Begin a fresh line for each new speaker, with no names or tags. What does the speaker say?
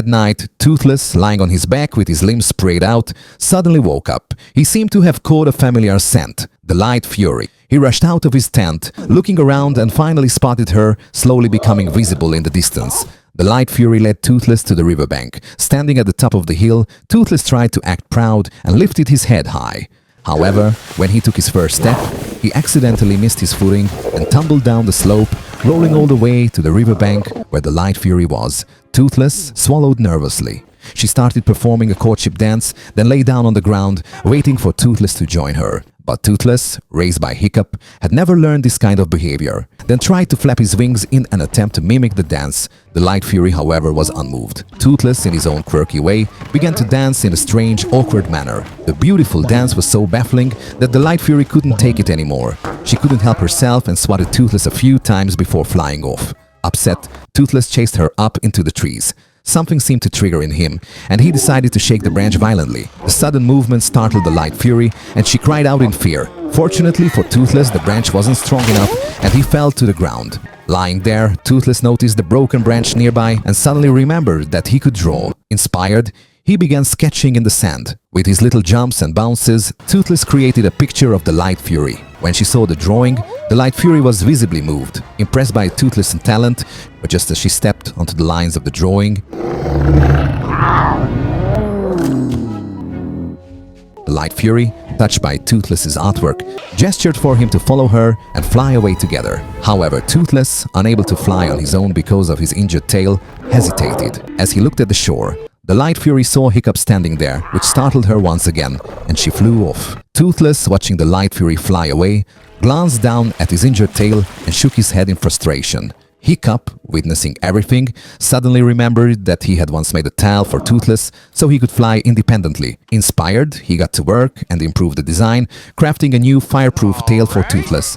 that night, Toothless, lying on his back with his limbs sprayed out, suddenly woke up. He seemed to have caught a familiar scent, the Light Fury. He rushed out of his tent, looking around, and finally spotted her, slowly becoming visible in the distance. The Light Fury led Toothless to the riverbank. Standing at the top of the hill, Toothless tried to act proud and lifted his head high. However, when he took his first step, he accidentally missed his footing and tumbled down the slope, rolling all the way to the riverbank where the Light Fury was. Toothless swallowed nervously. She started performing a courtship dance, then lay down on the ground, waiting for Toothless to join her. But Toothless, raised by Hiccup, had never learned this kind of behavior, then tried to flap his wings in an attempt to mimic the dance. The Light Fury, however, was unmoved. Toothless, in his own quirky way, began to dance in a strange, awkward manner. The beautiful dance was so baffling that the Light Fury couldn't take it anymore. She couldn't help herself and swatted Toothless a few times before flying off. Upset, Toothless chased her up into the trees. Something seemed to trigger in him, and he decided to shake the branch violently. The sudden movement startled the Light Fury, and she cried out in fear. Fortunately for Toothless, the branch wasn't strong enough, and he fell to the ground. Lying there, Toothless noticed the broken branch nearby and suddenly remembered that he could draw. Inspired, he began sketching in the sand. With his little jumps and bounces, Toothless created a picture of the Light Fury. When she saw the drawing, the Light Fury was visibly moved, impressed by Toothless' talent, but just as she stepped onto the lines of the drawing, the Light Fury, touched by Toothless' artwork, gestured for him to follow her and fly away together. However, Toothless, unable to fly on his own because of his injured tail, hesitated. As he looked at the shore, the Light Fury saw Hiccup standing there, which startled her once again, and she flew off. Toothless, watching the Light Fury fly away, glanced down at his injured tail and shook his head in frustration. Hiccup, witnessing everything, suddenly remembered that he had once made a tail for Toothless so he could fly independently. Inspired, he got to work and improved the design, crafting a new fireproof tail for Toothless.